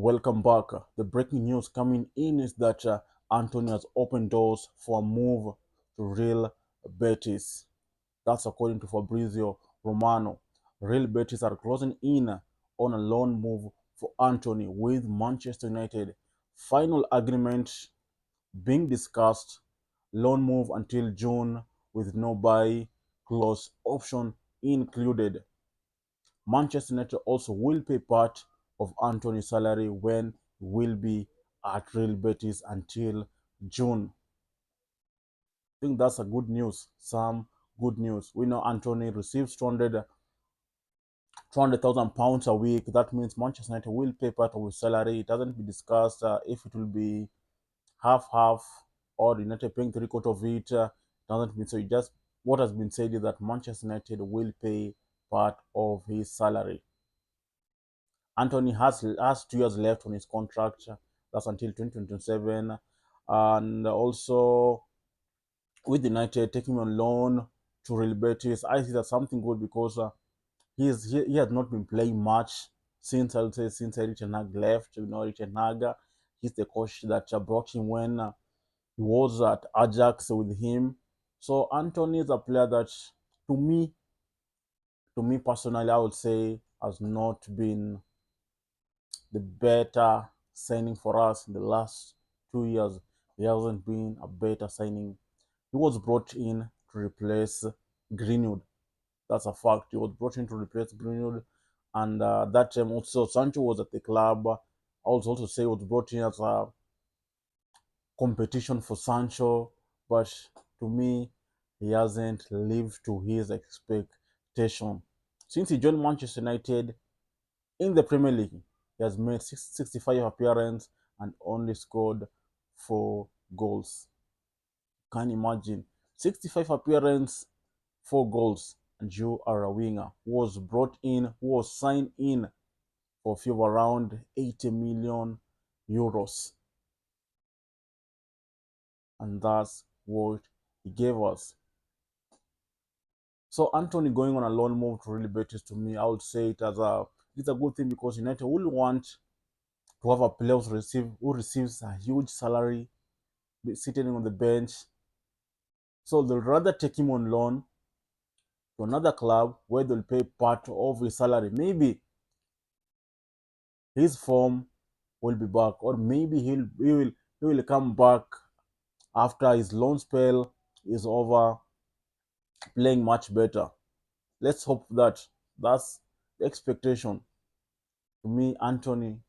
Welcome back. The breaking news coming in is that Antony has opened doors for a move to Real Betis. That's according to Fabrizio Romano. Real Betis are closing in on a loan move for Antony with Manchester United. Final agreement being discussed. Loan move until June with no buy clause option included. Manchester United also will pay part of Antony's salary when he will be at Real Betis until June. I think that's a good news. Some good news. We know Antony receives 200,000 pounds a week. That means Manchester United will pay part of his salary. It hasn't been discussed if it will be half half or United paying three-quarters of it. Doesn't mean so. It just what has been said is that Manchester United will pay part of his salary. Antony has 2 years left on his contract. That's until 2027, and also with United taking him on loan to Real Betis, I see that's something good because he has not been playing much since I would say since Eric Ten Hag left. You know, Eric Ten Hag, he's the coach that brought him when he was at Ajax with him. So Antony is a player that, to me, to me personally, I would say has not been the better signing for us in the last 2 years. He hasn't been a better signing. He was brought in to replace Greenwood. That's a fact. He was brought in to replace Greenwood, and that time also Sancho was at the club. I would also say he was brought in as a competition for Sancho, but to me, he hasn't lived to his expectation. Since he joined Manchester United, in the Premier League, he has made 65 appearances and only scored 4 goals. Can you imagine? 65 appearances, 4 goals, and you are a winger who was brought in, who was signed in for a fee of around 80 million euros. And that's what he gave us. So Antony going on a loan move to really Betis, to me, I would say it's a good thing because United will want to have a player who receives a huge salary sitting on the bench. So they'll rather take him on loan to another club where they'll pay part of his salary. Maybe his form will be back, or maybe he will come back after his loan spell is over, playing much better. Let's hope that that's the expectation. To me, Antony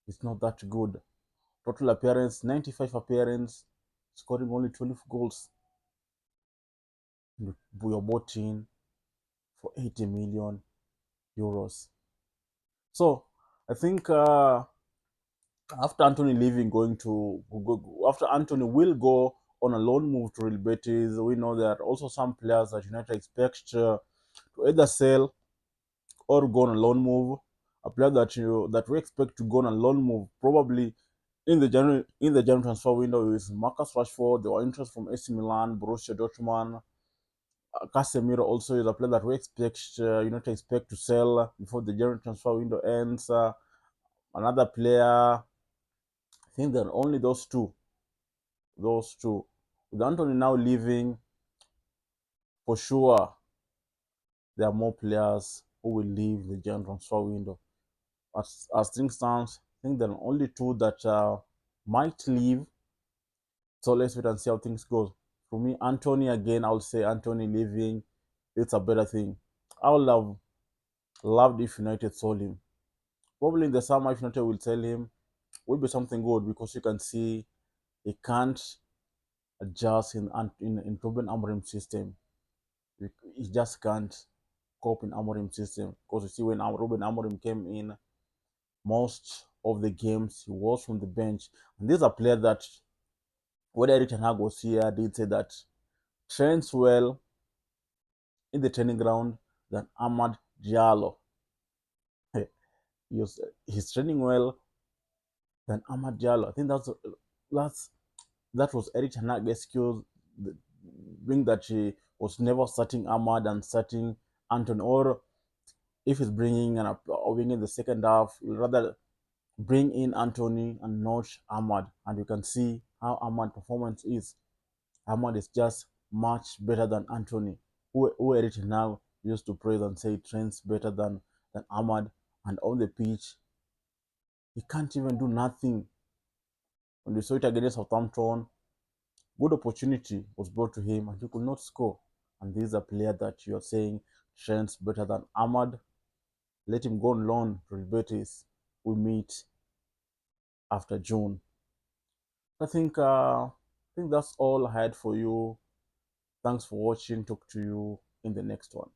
is not that good. Total appearance 95 appearance, scoring only 12 goals. We are bought in for 80 million euros. So I think after Antony leaving, after Antony will go on a loan move to Real Betis, we know there are also some players that United expect to either sell or go on a loan move. A player that we expect to go on a loan move probably in the January transfer window is Marcus Rashford. There were interest from AC Milan, Borussia Dortmund. Casemiro also is a player that we expect United expect to sell before the January transfer window ends. Another player, I think there are only those two. Those two. With Antony now leaving, for sure, there are more players who will leave the January transfer window. As things stand, I think there are only two that might leave. So let's wait and see how things go. For me, Antony again, I would say Antony leaving, it's a better thing. I would have loved if United sold him. Probably in the summer, if United will sell him, will be something good because you can see he can't adjust in Ruben Amorim's system. He just can't cope in Amorim's system because you see when Ruben Amorim came in, most of the games he was from the bench, and this is a player that when Eric Ten Hag was here did say that trains well in the training ground than Ahmad Diallo. He's training well than Ahmad Diallo. I think that's that was Eric Ten Hag's excuse, being that he was never starting Ahmad and starting Anton, or if he's bringing a wing in the second half, rather bring in Antony and notch Ahmad, and you can see how Ahmad performance is. Ahmad is just much better than Antony, who Eric now used to praise and say trains better than Ahmad, and on the pitch he can't even do nothing. When we saw it against Southampton, good opportunity was brought to him and he could not score. And this is a player that you are saying trains better than Ahmad. Let him go on loan to Betis. We meet after June. I think that's all I had for you. Thanks for watching. Talk to you in the next one.